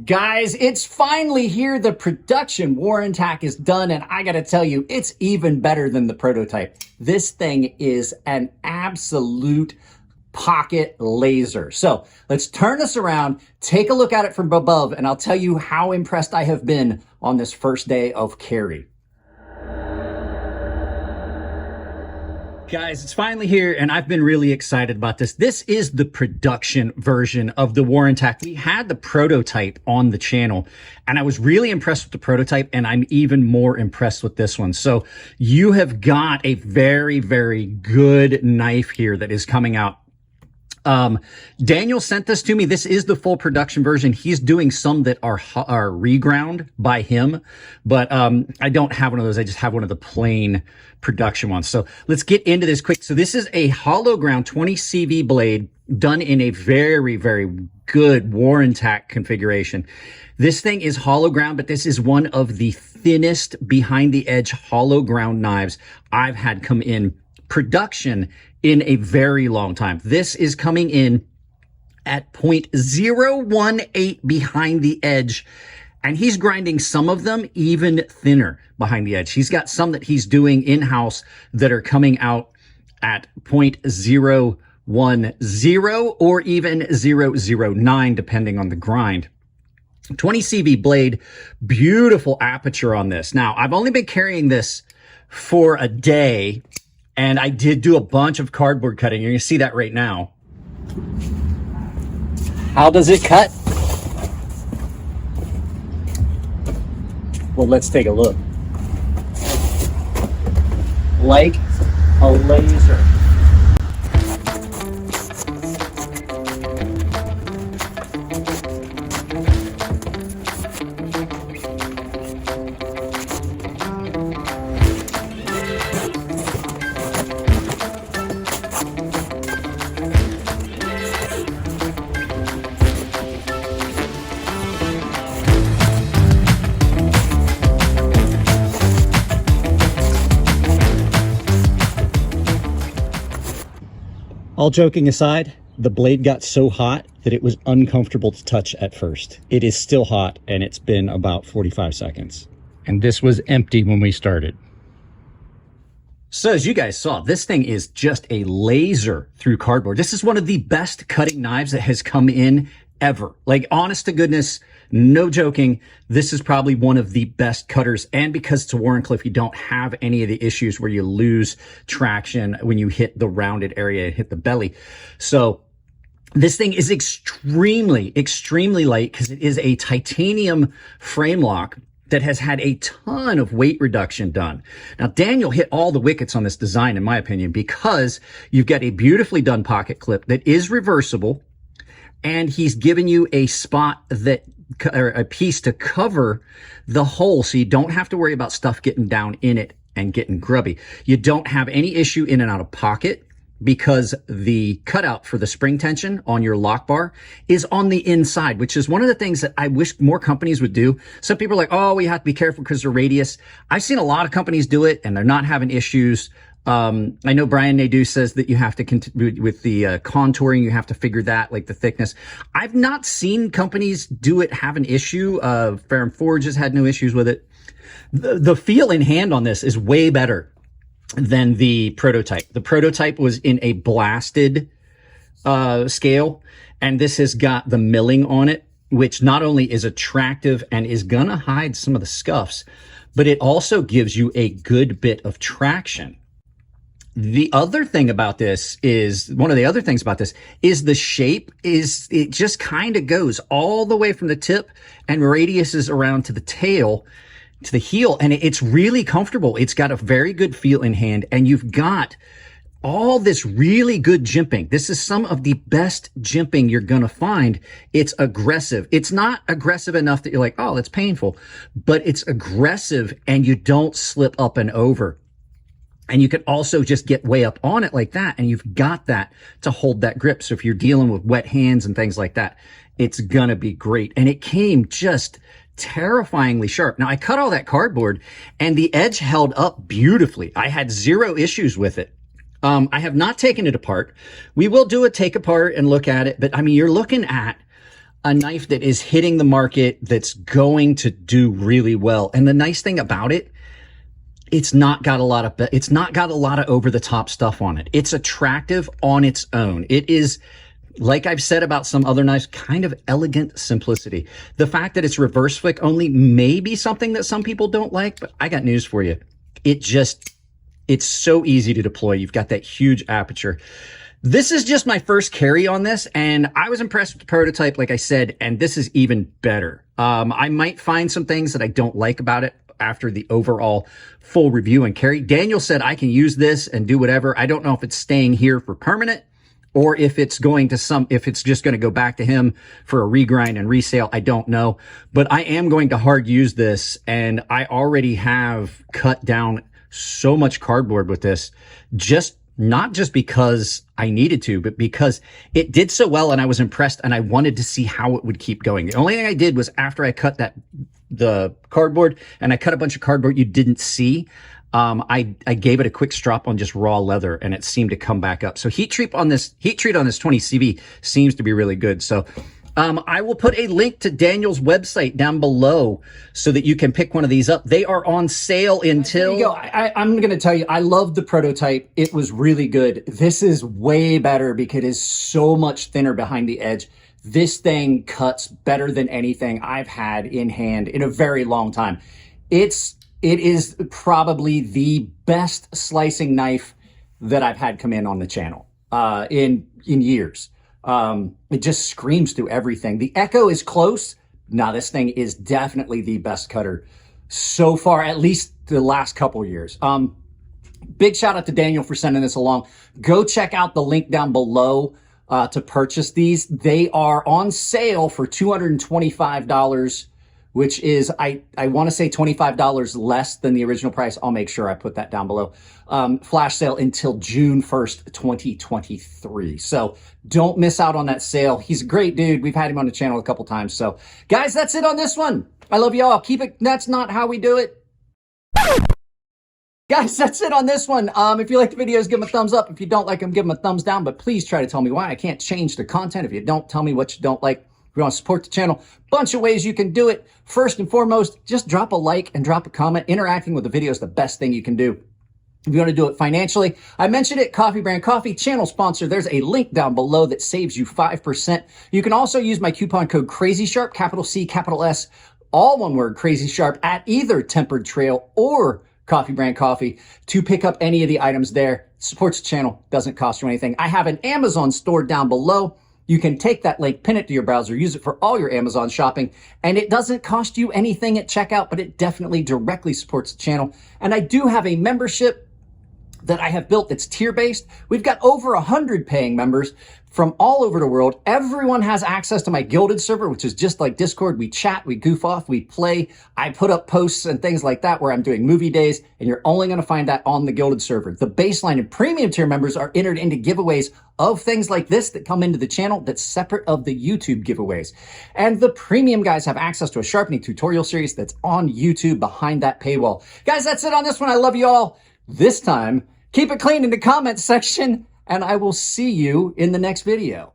Guys, it's finally here. The production Warrantac is done, and I gotta tell you, it's even better than the prototype. This thing is an absolute pocket laser. So let's turn this around, take a look at it from above, and I'll tell you how impressed I have been on this first day of carry. Guys, it's finally here, and I've been really excited about this. This is the production version of the Warrantac. We had the prototype on the channel, and I was really impressed with the prototype, and I'm even more impressed with this one. So you have got a very, very good knife here that is coming out. Daniel sent this to me. This is the full production version. He's doing some that are reground by him, but I don't have one of those. I just have one of the plain production ones. So let's get into this quick. So this is a hollow ground 20 CV blade done in a very, very good Warrantac configuration. This thing is hollow ground, but this is one of the thinnest behind the edge hollow ground knives I've had come in production in a very long time. This is coming in at 0.018 behind the edge, and he's grinding some of them even thinner behind the edge. He's got some that he's doing in-house that are coming out at 0.010 or even 009, depending on the grind. 20 CV blade, beautiful aperture on this. Now, I've only been carrying this for a day, and I did do a bunch of cardboard cutting. You're gonna see that right now. How does it cut? Well, let's take a look. Like a laser. All joking aside, the blade got so hot that it was uncomfortable to touch at first. It is still hot, and it's been about 45 seconds. And this was empty when we started. So as you guys saw, this thing is just a laser through cardboard. This is one of the best cutting knives that has come in ever. Like, honest to goodness, no joking, this is probably one of the best cutters. And because it's a Wharncliffe, you don't have any of the issues where you lose traction when you hit the rounded area and hit the belly. So this thing is extremely, extremely light because it is a titanium frame lock that has had a ton of weight reduction done. Now, Daniel hit all the wickets on this design, in my opinion, because you've got a beautifully done pocket clip that is reversible, and he's given you a spot that, or a piece to cover the hole, so you don't have to worry about stuff getting down in it and getting grubby. You don't have any issue in and out of pocket because the cutout for the spring tension on your lock bar is on the inside, which is one of the things that I wish more companies would do. Some people are like, oh, we have to be careful because of radius. I've seen a lot of companies do it and they're not having issues. I know Brian Nadeau says that you have to continue with the contouring. You have to figure that, like the thickness. I've not seen companies do it have an issue. Fair & Forge has had no issues with it. The feel in hand on this is way better than the prototype. The prototype was in a blasted scale, and this has got the milling on it, which not only is attractive and is gonna hide some of the scuffs, but it also gives you a good bit of traction. The other thing about this is, one of the other things about this is the shape is, it just kind of goes all the way from the tip and radiuses around to the tail, to the heel, and it's really comfortable. It's got a very good feel in hand, and you've got all this really good jimping. This is some of the best jimping you're gonna find. It's aggressive. It's not aggressive enough that you're like, oh, that's painful, but it's aggressive and you don't slip up and over. And you can also just get way up on it like that, and you've got that to hold that grip. So if you're dealing with wet hands and things like that, it's gonna be great. And it came just terrifyingly sharp. Now, I cut all that cardboard and the edge held up beautifully. I had zero issues with it. I have not taken it apart. We will do a take apart and look at it, but I mean, you're looking at a knife that is hitting the market, that's going to do really well. And the nice thing about it, it's not got a lot of over the top stuff on it. It's attractive on its own. It is, like I've said about some other knives, kind of elegant simplicity. The fact that it's reverse flick only may be something that some people don't like, but I got news for you. It's so easy to deploy. You've got that huge aperture. This is just my first carry on this, and I was impressed with the prototype, like I said, and this is even better. I might find some things that I don't like about it after the overall full review and carry. Daniel said I can use this and do whatever. I don't know if it's staying here for permanent or if it's just going to go back to him for a regrind and resale. I don't know, but I am going to hard use this, and I already have cut down so much cardboard with this, not just because I needed to, but because it did so well and I was impressed and I wanted to see how it would keep going. The only thing I did was after I cut the cardboard, and I cut a bunch of cardboard you didn't see, I gave it a quick strop on just raw leather and it seemed to come back up. So heat treat on this 20 CV seems to be really good. So I will put a link to Daniel's website down below so that you can pick one of these up. They are on sale until... There you go. I'm going to tell you, I love the prototype. It was really good. This is way better because it is so much thinner behind the edge. This thing cuts better than anything I've had in hand in a very long time. It is probably the best slicing knife that I've had come in on the channel in years. It just screams through everything. The Ekko is close. Now this thing is definitely the best cutter so far, at least the last couple years. Big shout out to Daniel for sending this along. Go check out the link down below to purchase these. They are on sale for $225, which is, I want to say $25 less than the original price. I'll make sure I put that down below. Flash sale until June 1st, 2023. So don't miss out on that sale. He's a great dude. We've had him on the channel a couple times. So guys, that's it on this one. I love y'all. Keep it. That's not how we do it. Guys, that's it on this one. If you like the videos, give them a thumbs up. If you don't like them, give them a thumbs down. But please try to tell me why. I can't change the content if you don't tell me what you don't like. If you want to support the channel, bunch of ways you can do it. First and foremost, just drop a like and drop a comment. Interacting with the video is the best thing you can do. If you want to do it financially, I mentioned it, Coffee Brand Coffee, channel sponsor. There's a link down below that saves you 5%. You can also use my coupon code CrazySharp, capital C, capital S, all one word, Crazy Sharp, at either Tempered Trail or Coffee Brand Coffee to pick up any of the items there. Supports the channel, doesn't cost you anything. I have an Amazon store down below. You can take that link, pin it to your browser, use it for all your Amazon shopping, and it doesn't cost you anything at checkout, but it definitely directly supports the channel. And I do have a membership that I have built that's tier-based. We've got over 100 paying members from all over the world. Everyone has access to my Gilded server, which is just like Discord. We chat, we goof off, we play. I put up posts and things like that where I'm doing movie days, and you're only gonna find that on the Gilded server. The baseline and premium tier members are entered into giveaways of things like this that come into the channel that's separate of the YouTube giveaways. And the premium guys have access to a sharpening tutorial series that's on YouTube behind that paywall. Guys, that's it on this one. I love you all. This time, keep it clean in the comments section, and I will see you in the next video.